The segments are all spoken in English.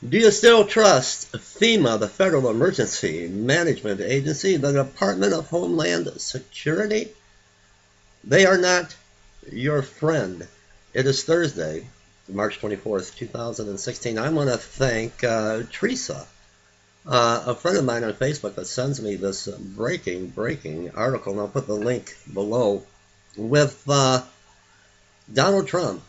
Do you still trust FEMA, the Federal Emergency Management Agency, the Department of Homeland Security? They are not your friend. It is Thursday, March 24th, 2016. I want to thank Teresa, a friend of mine on Facebook that sends me this breaking article, and I'll put the link below, with Donald Trump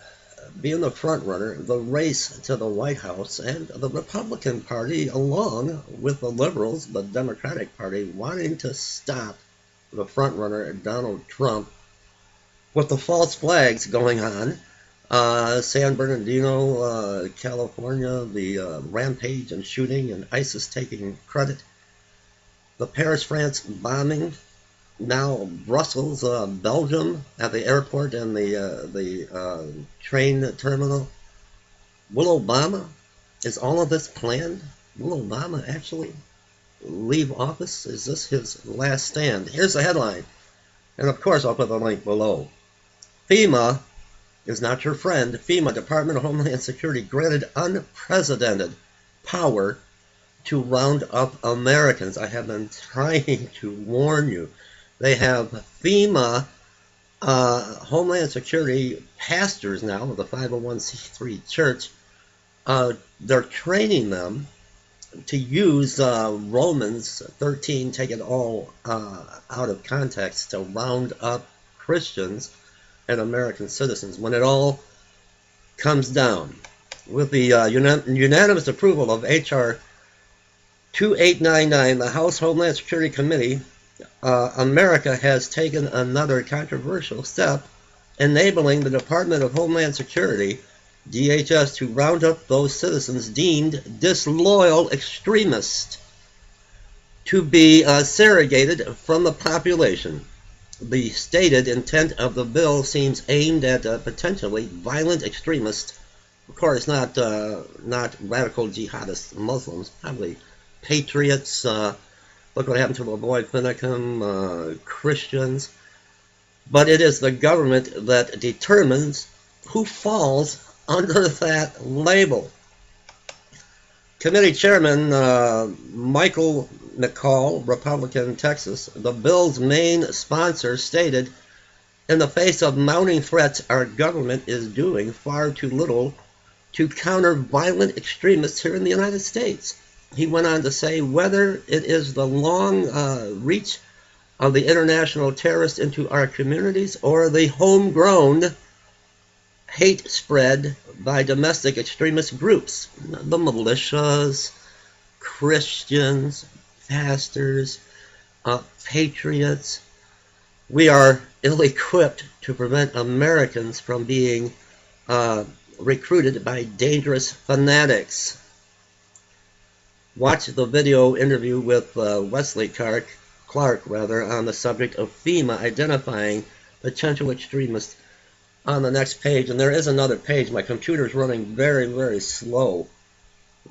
being the front runner, the race to the White House, and the Republican Party, along with the liberals, the Democratic Party, wanting to stop the front runner, Donald Trump, with the false flags going on. San Bernardino, California, the rampage and shooting, and ISIS taking credit. The Paris, France bombing. Now Brussels, Belgium, at the airport and the train terminal. Will Obama, is all of this planned? Will Obama actually leave office? Is this his last stand? Here's the headline, and of course I'll put the link below. FEMA is not your friend. FEMA, Department of Homeland Security, granted unprecedented power to round up Americans. I have been trying to warn you. They have FEMA Homeland Security pastors now of the 501c3 church. They're training them to use Romans 13, take it all out of context, to round up Christians and American citizens. When it all comes down, with the unanimous approval of H.R. 2899, the House Homeland Security Committee, America has taken another controversial step, enabling the Department of Homeland Security, DHS, to round up those citizens deemed disloyal extremists to be segregated from the population. The stated intent of the bill seems aimed at potentially violent extremists. Of course, not radical jihadist Muslims, probably patriots. Look what happened to the boy Finicum, Christians. But it is the government that determines who falls under that label. Committee Chairman Michael McCall, Republican, Texas, the bill's main sponsor, stated, "In the face of mounting threats, our government is doing far too little to counter violent extremists here in the United States." He went on to say, whether it is the long reach of the international terrorists into our communities or the homegrown hate spread by domestic extremist groups, the militias, Christians, pastors, patriots, we are ill-equipped to prevent Americans from being recruited by dangerous fanatics. Watch the video interview with Wesley Clark on the subject of FEMA identifying potential extremists on the next page. And there is another page. My computer's running very, very slow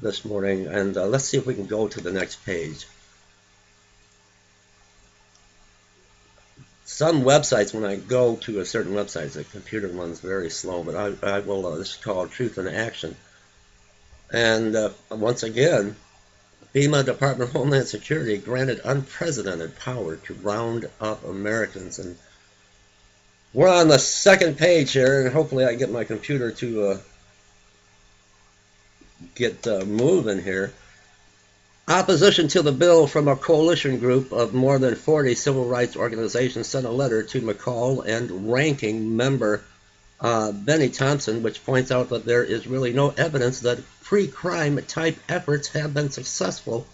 this morning, and let's see if we can go to the next page. Some websites, when I go to a certain website, the computer runs very slow, but I will, this is called Truth in Action. And once again, FEMA, Department of Homeland Security, granted unprecedented power to round up Americans. And we're on the second page here, and hopefully I can get my computer to get moving here. Opposition to the bill from a coalition group of more than 40 civil rights organizations sent a letter to McCall and ranking member Benny Thompson, which points out that there is really no evidence that pre-crime type efforts have been successful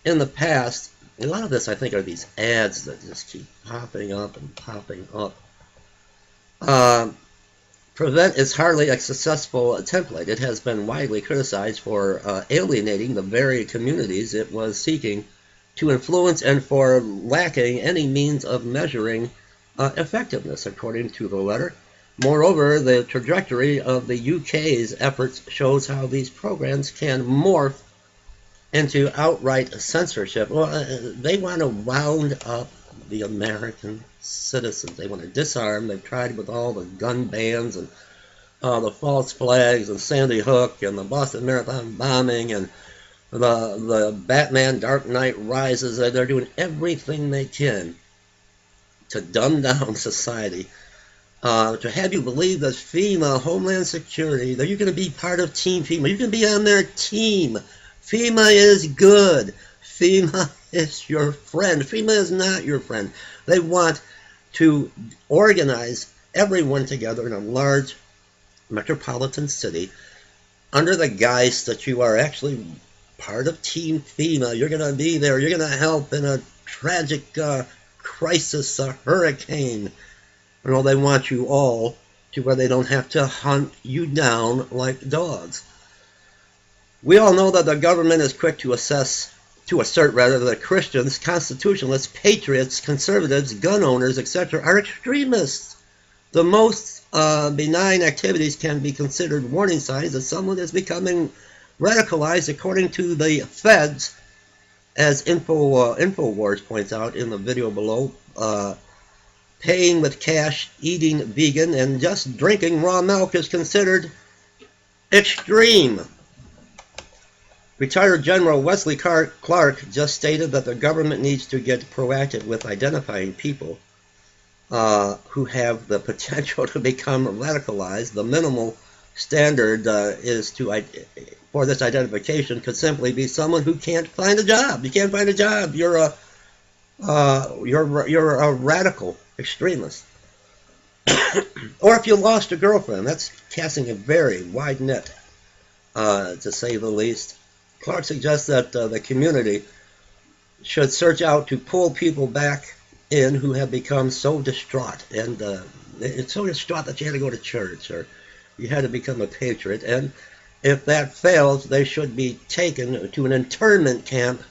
in the past. A lot of this, I think, are these ads that just keep popping up and popping up. Prevent is hardly a successful template. It has been widely criticized for alienating the very communities it was seeking to influence and for lacking any means of measuring effectiveness, according to the letter. Moreover, the trajectory of the UK's efforts shows how these programs can morph into outright censorship. Well, they want to round up the American citizens. They want to disarm. They've tried with all the gun bans and the false flags and Sandy Hook and the Boston Marathon bombing and the Batman Dark Knight Rises. They're doing everything they can to dumb down society, to have you believe that FEMA, Homeland Security, that you're going to be part of Team FEMA. You can be on their team. FEMA is good. FEMA is your friend. FEMA is not your friend. They want to organize everyone together in a large metropolitan city under the guise that you are actually part of Team FEMA. You're going to be there. You're going to help in a tragic crisis, a hurricane. You know, they want you all to where they don't have to hunt you down like dogs. We all know that the government is quick to assert that Christians, constitutionalists, patriots, conservatives, gun owners, etc. are extremists. The most benign activities can be considered warning signs that someone is becoming radicalized, according to the feds, as InfoWars points out in the video below. Paying with cash, eating vegan, and just drinking raw milk is considered extreme. Retired General Wesley Clark just stated that the government needs to get proactive with identifying people who have the potential to become radicalized. The minimal standard for this identification could simply be someone who can't find a job. You can't find a job. You're a radical extremist. Or if you lost a girlfriend, that's casting a very wide net, to say the least. Clark suggests that the community should search out to pull people back in who have become so distraught, and it's so distraught that you had to go to church or you had to become a patriot. And if that fails, they should be taken to an internment camp.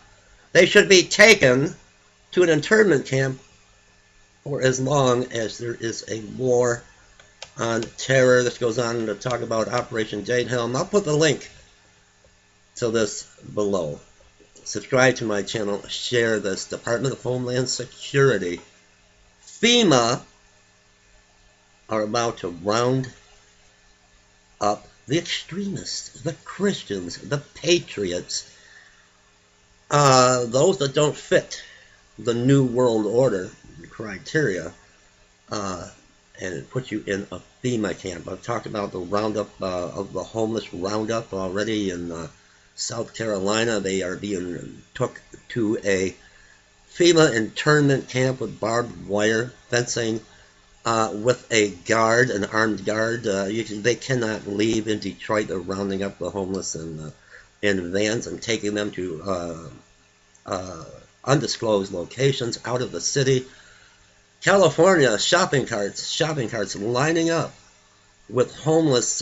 They should be taken to an internment camp for as long as there is a war on terror. This goes on to talk about Operation Jade Helm. I'll put the link to this below. Subscribe to my channel, share this. Department of Homeland Security, FEMA, are about to round up the extremists, the Christians, the patriots, those that don't fit the New World Order criteria, and put you in a FEMA camp. I've talked about the roundup of the homeless roundup already in South Carolina. They are being took to a FEMA internment camp with barbed wire fencing, with a guard, an armed guard. They cannot leave in Detroit. They're rounding up the homeless in vans and taking them to undisclosed locations out of the city. California, shopping carts lining up with homeless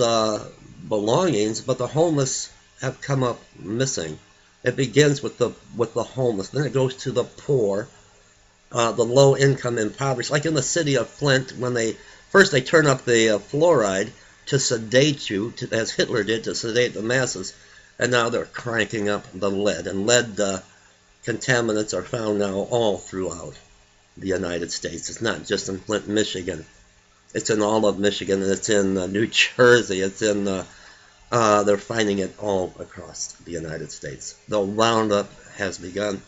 belongings, but the homeless have come up missing. It begins with the homeless, then it goes to the poor, the low income impoverished. Like in the city of Flint, when they turn up the fluoride to sedate you, as Hitler did to sedate the masses, and now they're cranking up the lead, and lead contaminants are found now all throughout the United States. It's not just in Flint, Michigan. It's in all of Michigan, and it's in New Jersey. It's in they're finding it all across the United States. The roundup has begun.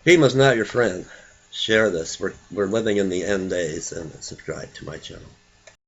FEMA's not your friend. Share this. We're living in the end days, and subscribe to my channel.